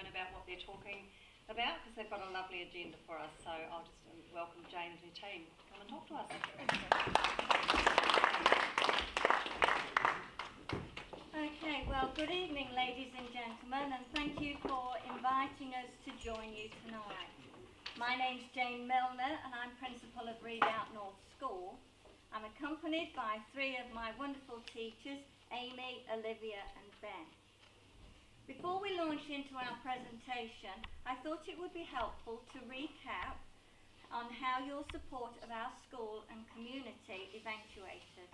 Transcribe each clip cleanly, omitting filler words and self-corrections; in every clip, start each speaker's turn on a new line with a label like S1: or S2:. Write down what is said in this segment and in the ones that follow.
S1: gentlemen about what they're talking about, because they've got a lovely agenda for us. So I'll just welcome Jane and her team to come and talk to us.
S2: Okay, well, good evening, ladies and gentlemen, and thank you for inviting us to join you tonight. My name's Jane Milner, and I'm principal of Redoubt North School. I'm accompanied by three of my wonderful teachers, Amy, Olivia and Ben. Before we launch into our presentation, I thought it would be helpful to recap on how your support of our school and community eventuated.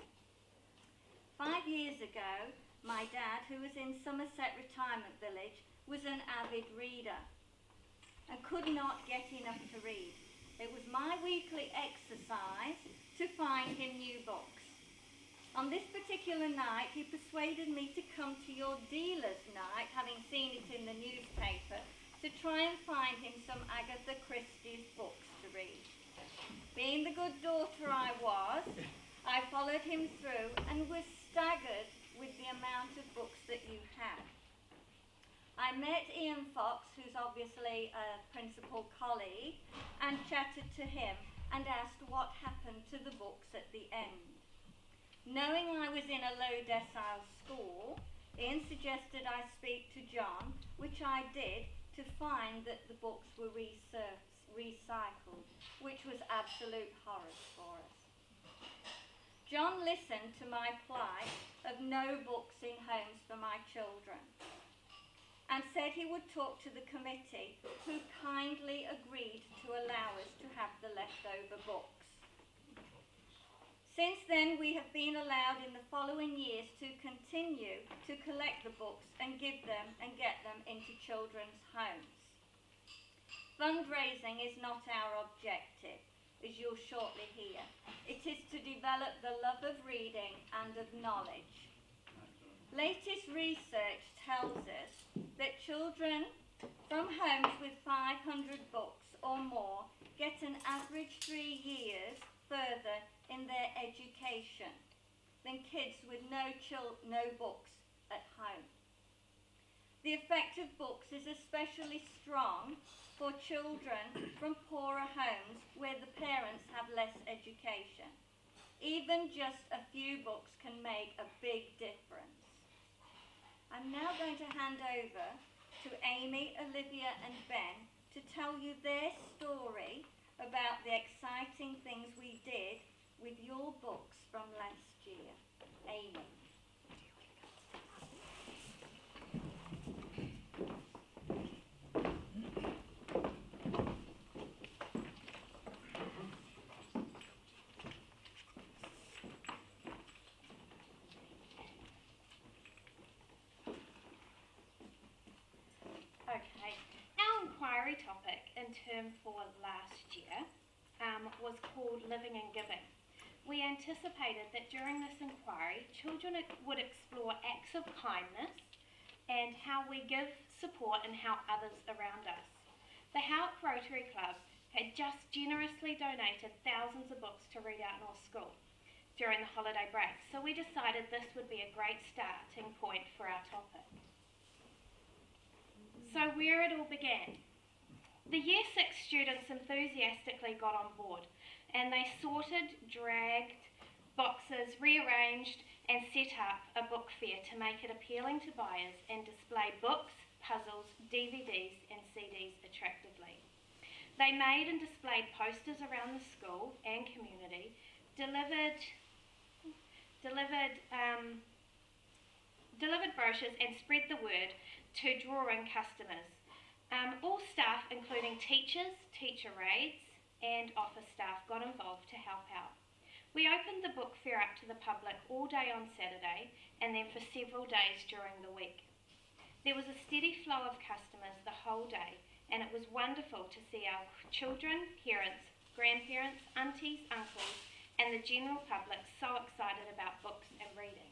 S2: 5 years ago, my dad, who was in Somerset Retirement Village, was an avid reader and could not get enough to read. It was my weekly exercise to find him new books. On this particular night, he persuaded me to come to your dealer's night, having seen it in the newspaper, to try and find him some Agatha Christie's books to read. Being the good daughter I was, I followed him through and was staggered with the amount of books that you had. I met Ian Fox, who's obviously a principal colleague, and chatted to him and asked what happened to the books at the end. Knowing I was in a low decile school, Ian suggested I speak to John, which I did, to find that the books were recycled, which was absolute horror for us. John listened to my plight of no books in homes for my children and said he would talk to the committee, who kindly agreed to allow us to have the leftover books. Since then, we have been allowed in the following years to continue to collect the books and give them and get them into children's homes. Fundraising is not our objective, as you'll shortly hear. It is to develop the love of reading and of knowledge. Latest research tells us that children from homes with 500 books or more get an average 3 years further in their education than kids with no books at home. The effect of books is especially strong for children from poorer homes where the parents have less education. Even just a few books can make a big difference. I'm now going to hand over to Amy, Olivia and Ben to tell you their story about the exciting things we did with your books from last year. Amy.
S3: Okay, our inquiry topic in term 4 last year was called Living and Giving. We anticipated that during this inquiry, children would explore acts of kindness and how we give support and help others around us. The Howick Rotary Club had just generously donated thousands of books to Redoubt North School during the holiday break, so we decided this would be a great starting point for our topic. So where it all began. The Year 6 students enthusiastically got on board, and they sorted, dragged boxes, rearranged and set up a book fair to make it appealing to buyers and display books, puzzles, DVDs and CDs attractively. They made and displayed posters around the school and community, delivered brochures and spread the word to draw in customers. All staff, including teachers, teacher aides and office staff, got involved to help out. We opened the book fair up to the public all day on Saturday and then for several days during the week. There was a steady flow of customers the whole day, and it was wonderful to see our children, parents, grandparents, aunties, uncles and the general public so excited about books and reading.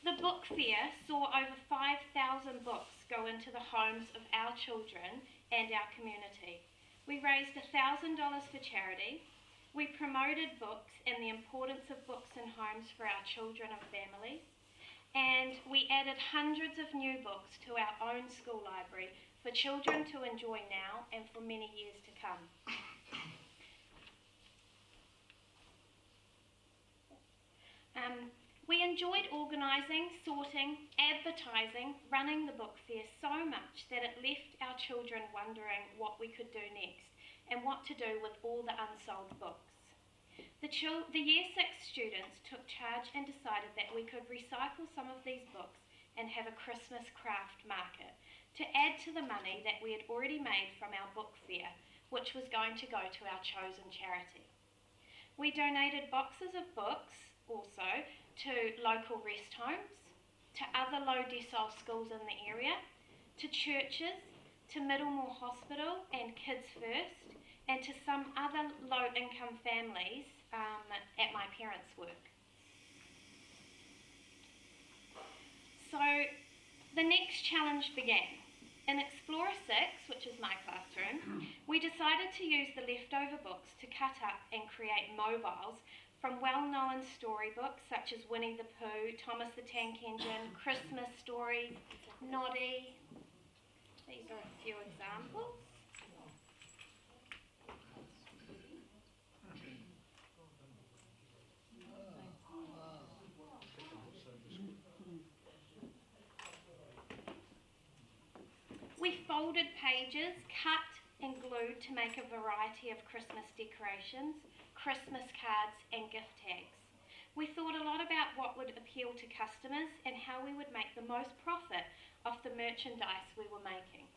S3: The book fair saw over 5,000 books go into the homes of our children and our community. We raised $1,000 for charity. We promoted books and the importance of books in homes for our children and families. and we added hundreds of new books to our own school library for children to enjoy now and for many years to come. We enjoyed organising, sorting, advertising, running the book fair so much that it left our children wondering what we could do next and what to do with all the unsold books. The Year 6 students took charge and decided that we could recycle some of these books and have a Christmas craft market to add to the money that we had already made from our book fair, which was going to go to our chosen charity. We donated boxes of books also to local rest homes, to other low decile schools in the area, to churches, to Middlemore Hospital and Kids First, and to some other low income families at my parents' work. So the next challenge began. In Explorer 6, which is my classroom, we decided to use the leftover books to cut up and create mobiles from well-known storybooks such as Winnie the Pooh, Thomas the Tank Engine, Christmas Stories, Noddy. These are a few examples. We folded pages, cut and glued to make a variety of Christmas decorations, Christmas cards and gift tags. We thought a lot about what would appeal to customers and how we would make the most profit off the merchandise we were making.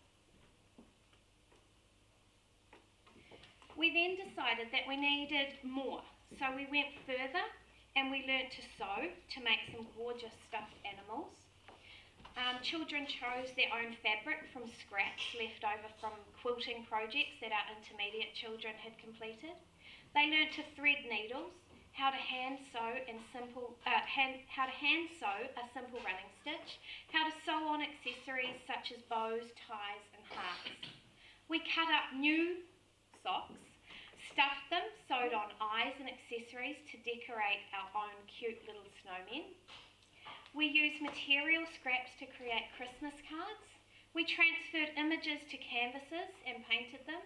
S3: We then decided that we needed more, so we went further and we learnt to sew to make some gorgeous stuffed animals. Children chose their own fabric from scraps left over from quilting projects that our intermediate children had completed. They learnt to thread needles, how to hand sew a simple running stitch, how to sew on accessories such as bows, ties and hearts. We cut up new socks, stuffed them, sewed on eyes and accessories to decorate our own cute little snowmen. We used material scraps to create Christmas cards. We transferred images to canvases and painted them.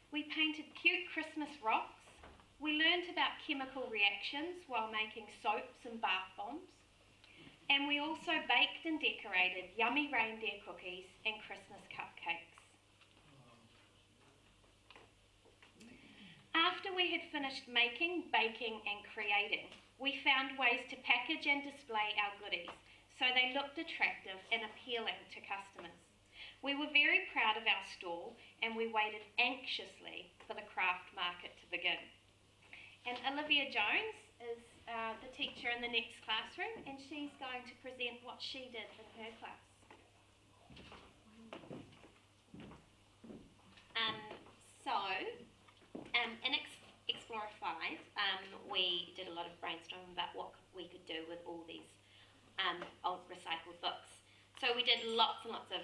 S3: We painted cute Christmas rocks. We learnt about chemical reactions while making soaps and bath bombs. And we also baked and decorated yummy reindeer cookies and Christmas cupcakes. After we had finished making, baking and creating, we found ways to package and display our goodies so they looked attractive and appealing to customers. We were very proud of our stall and we waited anxiously for the craft market to begin. And Olivia Jones is the teacher in the next classroom and she's going to present what she did in her class.
S4: In Explorer 5, we did a lot of brainstorming about what we could do with all these old recycled books. So we did lots and lots of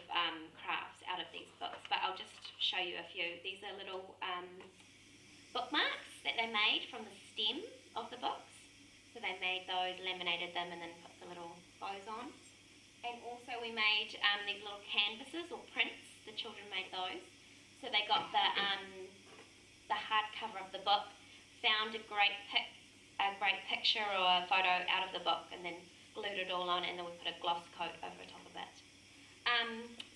S4: crafts out of these books, but I'll just show you a few. These are little bookmarks that they made from the stem of the books. So they made those, laminated them, and then put the little bows on. And also we made these little canvases or prints. The children made those. So they got the hardcover of the book, found a great picture or a photo out of the book, and then glued it all on, and then we put a gloss coat over top of it.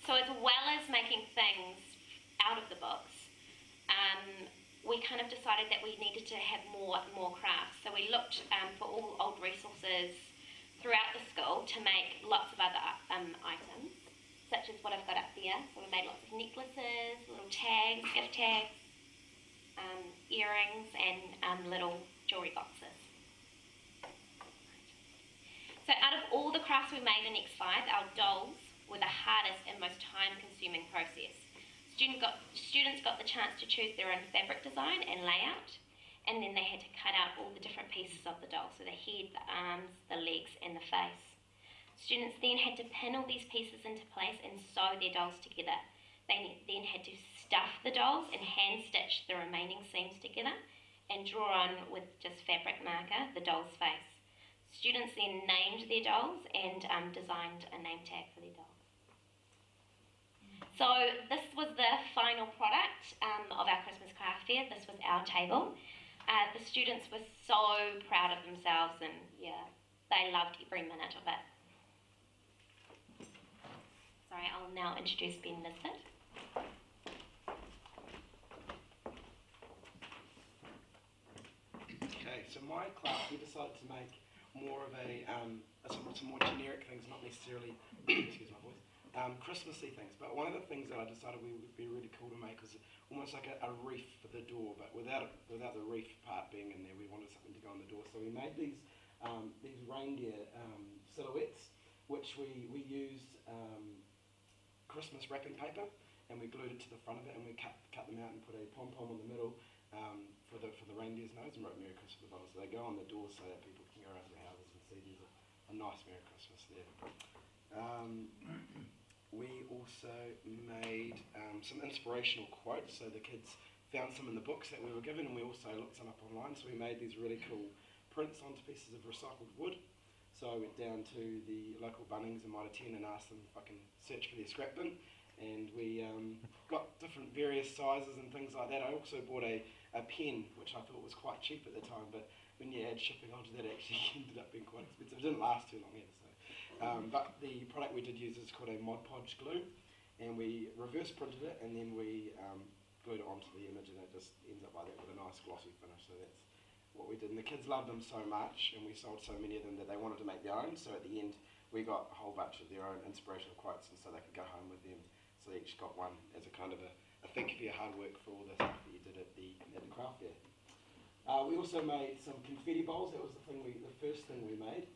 S4: So as well as making things out of the books, we kind of decided that we needed to have more crafts. So we looked for all old resources throughout the school to make lots of other items, such as what I've got up there. So we made lots of necklaces, little tags, gift tags, earrings and little jewellery boxes. So out of all the crafts we made in X5, our dolls were the hardest and most time-consuming process. Students got the chance to choose their own fabric design and layout, and then they had to cut out all the different pieces of the doll, so the head, the arms, the legs and the face. Students then had to pin all these pieces into place and sew their dolls together. They then had to stuff the dolls and hand stitch the remaining seams together and draw on with just fabric marker the doll's face. Students then named their dolls and designed a name tag for their dolls. So this was the final product of our Christmas craft fair. This was our table. The students were so proud of themselves, and yeah, they loved every minute of it. Sorry, I'll now introduce Ben Nisbet.
S5: Okay, so my class, we decided to make more of some more generic things, not necessarily, excuse my voice, Christmassy things. But one of the things that I decided would be really cool to make was almost like a reef for the door, but without the reef part being in there. We wanted something to go on the door, so we made these reindeer silhouettes, which we used Christmas wrapping paper, and we glued it to the front of it, and we cut them out and put a pom-pom on the middle for the reindeer's nose, and wrote Merry Christmas at the bottom. So they go on the door so that people can go around their houses and see there's a nice Merry Christmas there. We also made some inspirational quotes, so the kids found some in the books that we were given, and we also looked some up online. So we made these really cool prints onto pieces of recycled wood. So I went down to the local Bunnings in Mitre 10 and asked them if I can search for their scrap bin, and we got different various sizes and things like that. I also bought a pen, which I thought was quite cheap at the time, but when you add shipping onto that, it actually ended up being quite expensive. It didn't last too long either. But the product we did use is called a Mod Podge glue, and we reverse printed it, and then we glued it onto the image, and it just ends up like that with a nice glossy finish. So that's what we did, and the kids loved them so much, and we sold so many of them that they wanted to make their own. So at the end, we got a whole bunch of their own inspirational quotes, and so they could go home with them. So they each got one as a kind of a thank you for your hard work for all the stuff that you did at the craft fair. We also made some confetti bowls. That was the first thing we made.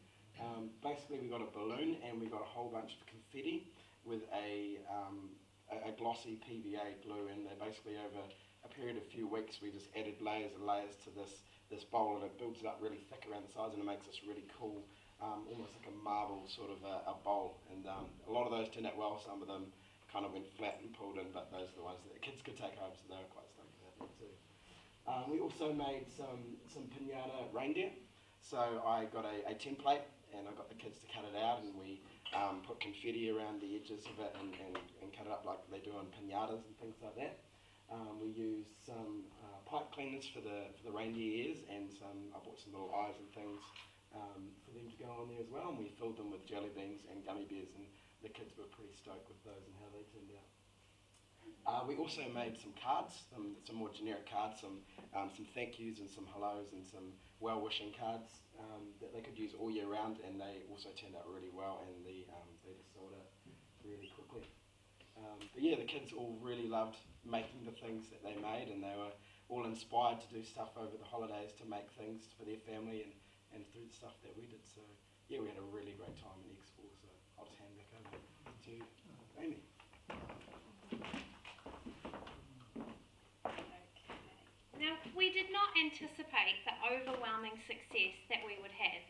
S5: Basically, we got a balloon and we got a whole bunch of confetti with a glossy PVA glue, and they basically over a period of a few weeks we just added layers and layers to this bowl, and it builds it up really thick around the sides, and it makes this really cool, almost like a marble sort of a bowl. And a lot of those turned out well. Some of them kind of went flat and pulled in, but those are the ones that the kids could take home, so they were quite stoked about that too. We also made some pinata reindeer. So I got a template, and I got the kids to cut it out, and we put confetti around the edges of it and cut it up like they do on pinatas and things like that. We used some pipe cleaners for the reindeer ears, and I bought some little eyes and things for them to go on there as well, and we filled them with jelly beans and gummy bears, and the kids were pretty stoked with those and how they turned out. We also made some cards, some more generic cards, some thank yous and some hellos and some well-wishing cards that they could use all year round, and they also turned out really well, and they just sold out really quickly. But yeah, the kids all really loved making the things that they made, and they were all inspired to do stuff over the holidays to make things for their family and through the stuff that we did. So yeah, we had a really great time in Expo, so I'll just hand back over to Amy.
S3: Now, we did not anticipate the overwhelming success that we would have.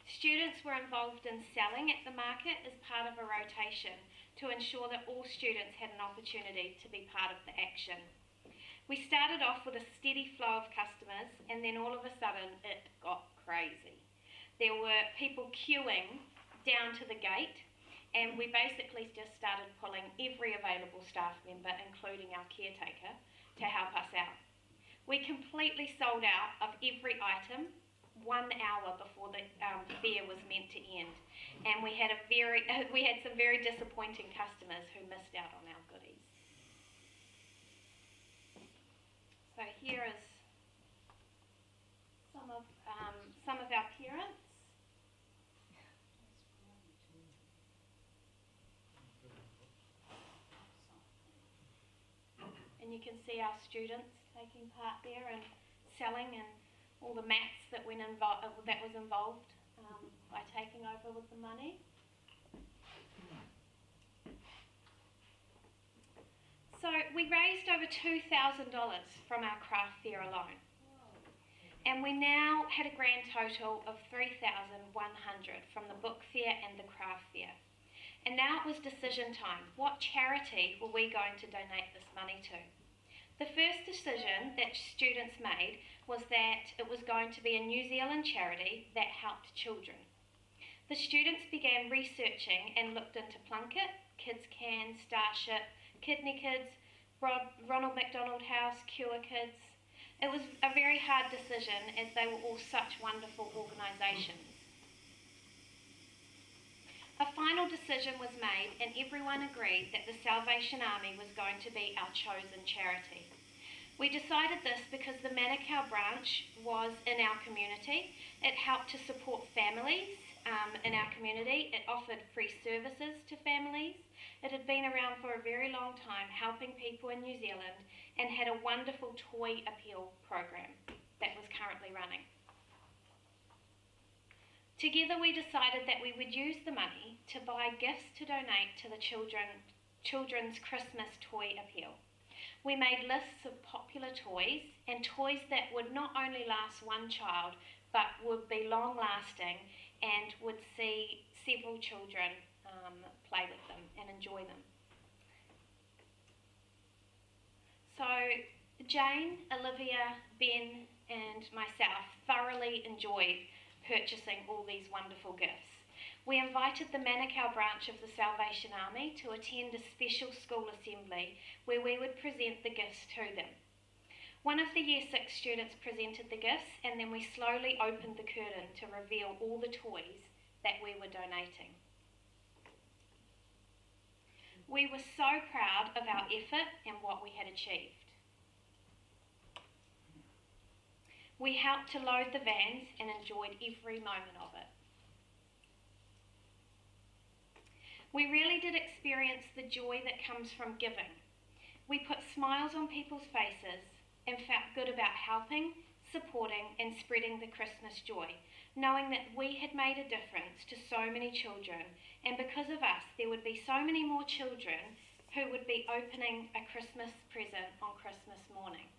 S3: Students were involved in selling at the market as part of a rotation to ensure that all students had an opportunity to be part of the action. We started off with a steady flow of customers, and then all of a sudden it got crazy. There were people queuing down to the gate, and we basically just started pulling every available staff member, including our caretaker, to help us out. We completely sold out of every item 1 hour before the fair was meant to end, and we had some very disappointing customers who missed out on our goodies. So here is some of our parents. And you can see our students taking part there and selling, and all the maths that was involved by taking over with the money. So we raised over $2,000 from our craft fair alone, and we now had a grand total of $3,100 from the book fair and the craft fair. And now it was decision time. What charity were we going to donate this money to? The first decision that students made was that it was going to be a New Zealand charity that helped children. The students began researching and looked into Plunkett, Kids Can, Starship, Kidney Kids, Ronald McDonald House, Cure Kids. It was a very hard decision as they were all such wonderful organisations. A final decision was made and everyone agreed that the Salvation Army was going to be our chosen charity. We decided this because the Manukau branch was in our community. It helped to support families in our community. It offered free services to families. It had been around for a very long time, helping people in New Zealand, and had a wonderful toy appeal program that was currently running. Together we decided that we would use the money to buy gifts to donate to the children's Christmas toy appeal. We made lists of popular toys and toys that would not only last one child but would be long-lasting and would see several children play with them and enjoy them. So Jane, Olivia, Ben and myself thoroughly enjoyed purchasing all these wonderful gifts. We invited the Manukau branch of the Salvation Army to attend a special school assembly where we would present the gifts to them. One of the Year 6 students presented the gifts and then we slowly opened the curtain to reveal all the toys that we were donating. We were so proud of our effort and what we had achieved. We helped to load the vans and enjoyed every moment of it. We really did experience the joy that comes from giving. We put smiles on people's faces and felt good about helping, supporting and spreading the Christmas joy, knowing that we had made a difference to so many children, and because of us there would be so many more children who would be opening a Christmas present on Christmas morning.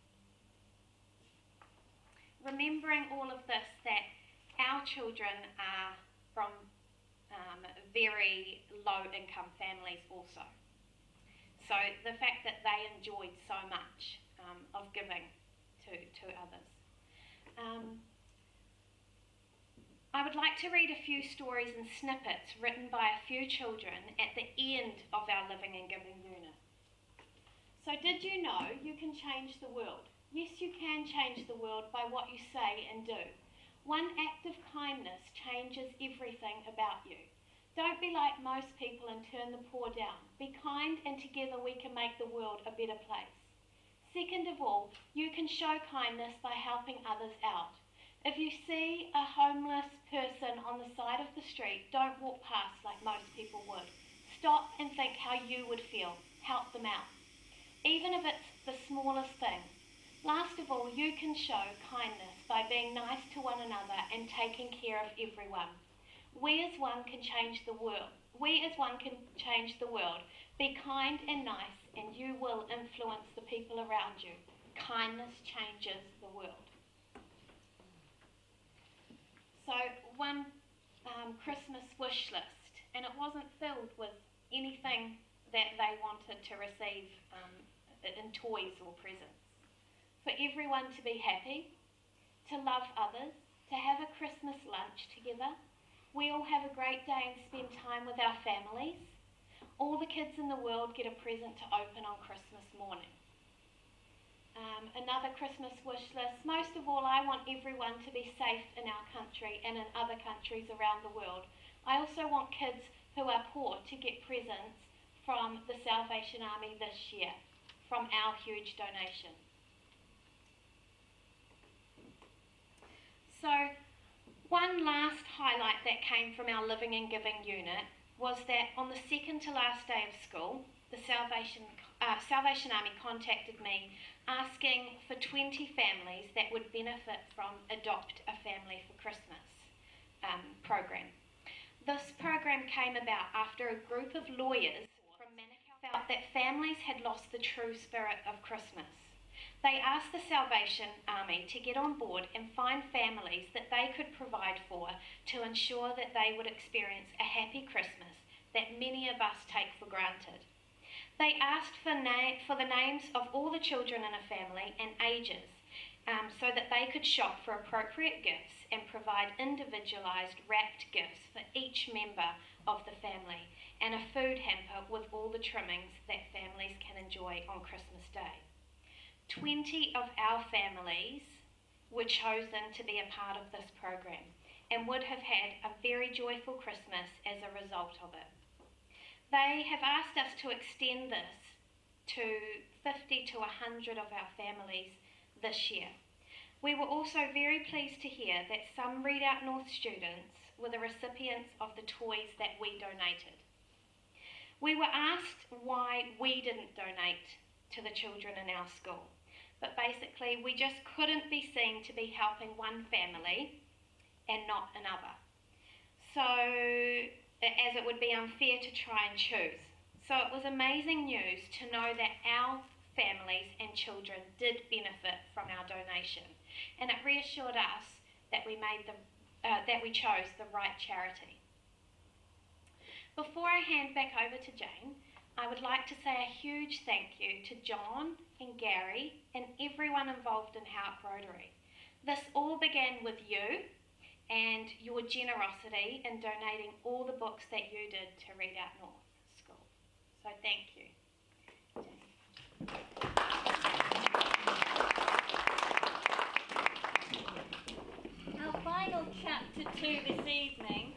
S3: Remembering all of this, that our children are from very low income families also. So the fact that they enjoyed so much of giving to others. I would like to read a few stories and snippets written by a few children at the end of our Living and Giving unit. So did you know you can change the world? Yes, you can change the world by what you say and do. One act of kindness changes everything about you. Don't be like most people and turn the poor down. Be kind and together we can make the world a better place. Second of all, you can show kindness by helping others out. If you see a homeless person on the side of the street, don't walk past like most people would. Stop and think how you would feel. Help them out. Even if it's the smallest thing. Last of all, you can show kindness by being nice to one another and taking care of everyone. We as one can change the world. We as one can change the world. Be kind and nice and you will influence the people around you. Kindness changes the world. So one Christmas wish list, and it wasn't filled with anything that they wanted to receive in toys or presents. For everyone to be happy, to love others, to have a Christmas lunch together. We all have a great day and spend time with our families. All the kids in the world get a present to open on Christmas morning. Another Christmas wish list. Most of all, I want everyone to be safe in our country and in other countries around the world. I also want kids who are poor to get presents from the Salvation Army this year, from our huge donation. So, one last highlight that came from our Living and Giving unit was that on the second to last day of school, the Salvation Army contacted me asking for 20 families that would benefit from Adopt a Family for Christmas program. This program came about after a group of lawyers from Manukau felt that families had lost the true spirit of Christmas. They asked the Salvation Army to get on board and find families that they could provide for to ensure that they would experience a happy Christmas that many of us take for granted. They asked for the names of all the children in a family and ages, so that they could shop for appropriate gifts and provide individualised wrapped gifts for each member of the family, and a food hamper with all the trimmings that families can enjoy on Christmas Day. 20 of our families were chosen to be a part of this program and would have had a very joyful Christmas as a result of it. They have asked us to extend this to 50 to 100 of our families this year. We were also very pleased to hear that some Redoubt North students were the recipients of the toys that we donated. We were asked why we didn't donate to the children in our school, but basically we just couldn't be seen to be helping one family and not another. So, as it would be unfair to try and choose. So it was amazing news to know that our families and children did benefit from our donation, and it reassured us that we chose the right charity. Before I hand back over to Jane, I would like to say a huge thank you to John and Gary and everyone involved in Hout Rotary. This all began with you and your generosity in donating all the books that you did to Redoubt North School. So thank you.
S2: Our final chapter 2 this evening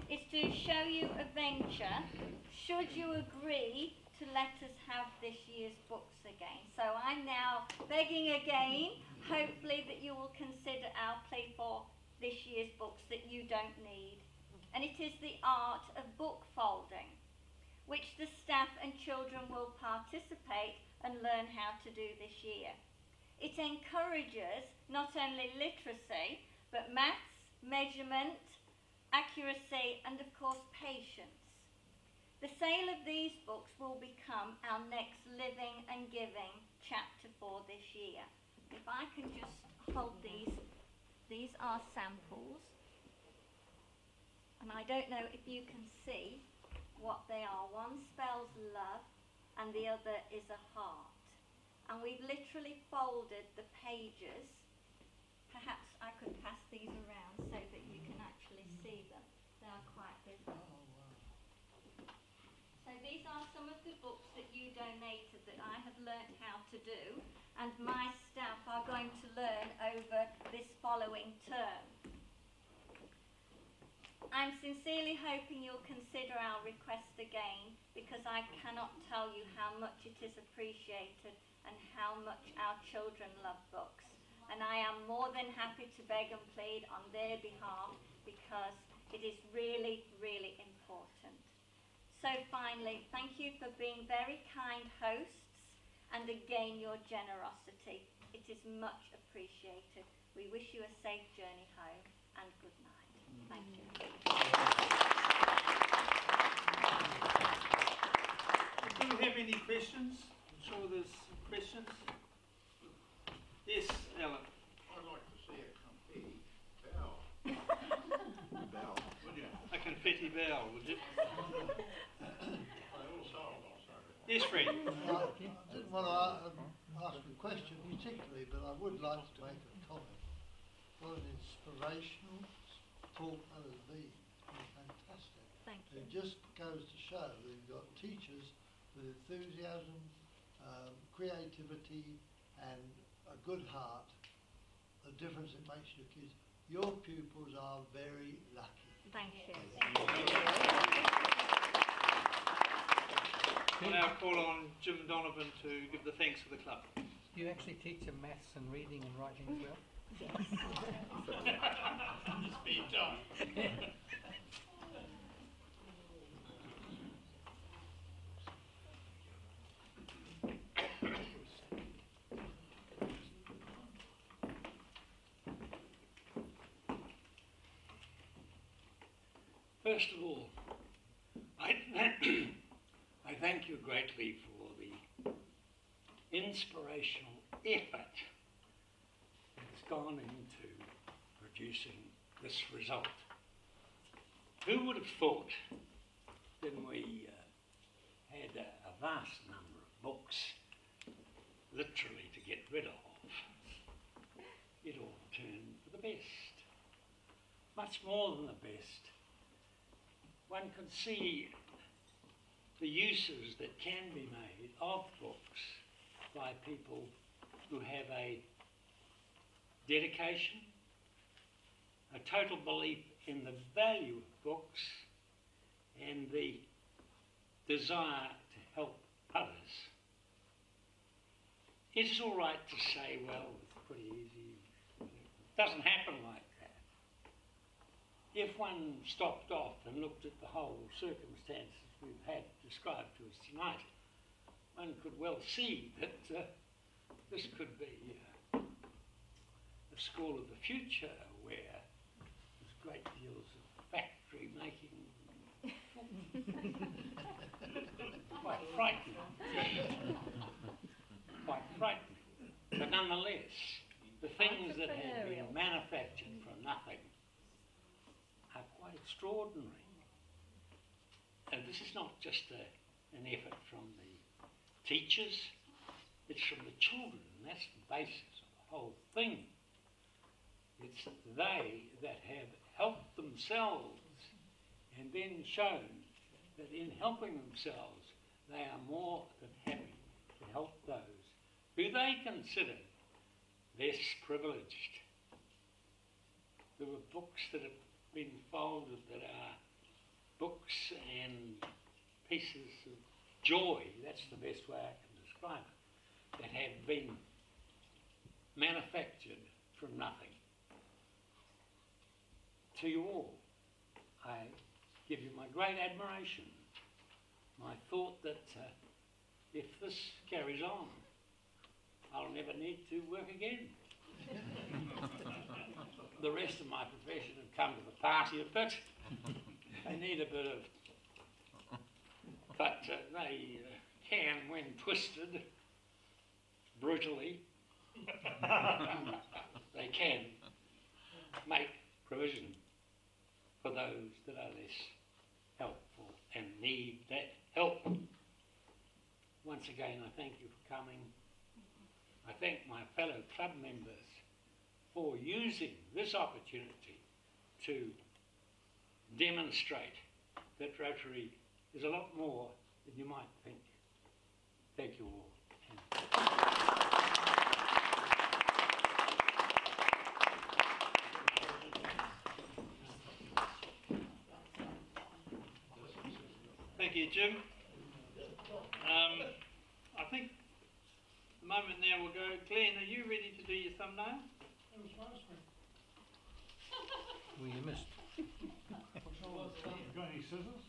S2: is to show you a venture should you agree to let us have this year's books again. So I'm now begging again, hopefully that you will consider our plea for this year's books that you don't need. And it is the art of book folding, which the staff and children will participate and learn how to do this year. It encourages not only literacy, but maths, measurement, accuracy, and of course patience. The sale of these books will become our next Living and Giving chapter for this year. If I can just hold these are samples, and I don't know if you can see what they are. One spells love and the other is a heart. And we've literally folded the pages. Perhaps I could pass these around so that you can actually see them. They are quite big. So these are some of the books that you donated that I have learnt how to do, and my staff are going to learn over this following term. I'm sincerely hoping you'll consider our request again, because I cannot tell you how much it is appreciated and how much our children love books. And I am more than happy to beg and plead on their behalf, because it is really, really important. So finally, thank you for being very kind hosts, and again your generosity. It is much appreciated. We wish you a safe journey home, and good night. Thank you.
S6: Do you have any questions? I'm sure there's some questions. Yes, Alan.
S7: I'd like to see a confetti bow. Bow, would you?
S6: A confetti bow, would you? Yes, Fred.
S8: I didn't want to ask a question particularly, but I would like to make a comment. What an inspirational talk that has been. It's fantastic.
S2: Thank you.
S8: It just goes to show that you've got teachers with enthusiasm, creativity, and a good heart. The difference it makes to your kids. Your pupils are very lucky.
S2: Thank you.
S6: We'll now call on Jim Donovan to give the thanks for the club.
S9: Do you actually teach them maths and reading and writing as well?
S7: Speed time.
S10: First of all, I thank you greatly for the inspirational effort that's gone into producing this result. Who would have thought when we had a vast number of books literally to get rid of, best, much more than the best. One can see the uses that can be made of books by people who have a dedication, a total belief in the value of books, and the desire to help others. It's all right to say, well, it's pretty easy. It doesn't happen like that. If one stopped off and looked at the whole circumstances we've had described to us tonight, one could well see that this could be a school of the future where there's great deals of factory making. Quite frightening. Quite frightening. But nonetheless, the things that have been manufactured from nothing are quite extraordinary. And this is not just an effort from the teachers, it's from the children, and that's the basis of the whole thing. It's they that have helped themselves and then shown that in helping themselves they are more than happy to help those who they consider less privileged. There were books that have been folded that are books and pieces of joy, that's the best way I can describe it, that have been manufactured from nothing. To you all, I give you my great admiration, my thought that if this carries on, I'll never need to work again. The rest of my profession have come to the party a bit. They need a bit of, but they can, when twisted brutally, they can make provision for those that are less helpful and need that help. Once again, I thank you for coming. I thank my fellow club members for using this opportunity to demonstrate that Rotary is a lot more than you might think. Thank you all.
S6: Thank you, Jim. I think the moment now will go. Glenn, are you ready to do your thumbnail?
S8: That was last week.
S9: Well, you missed.
S8: Got any scissors?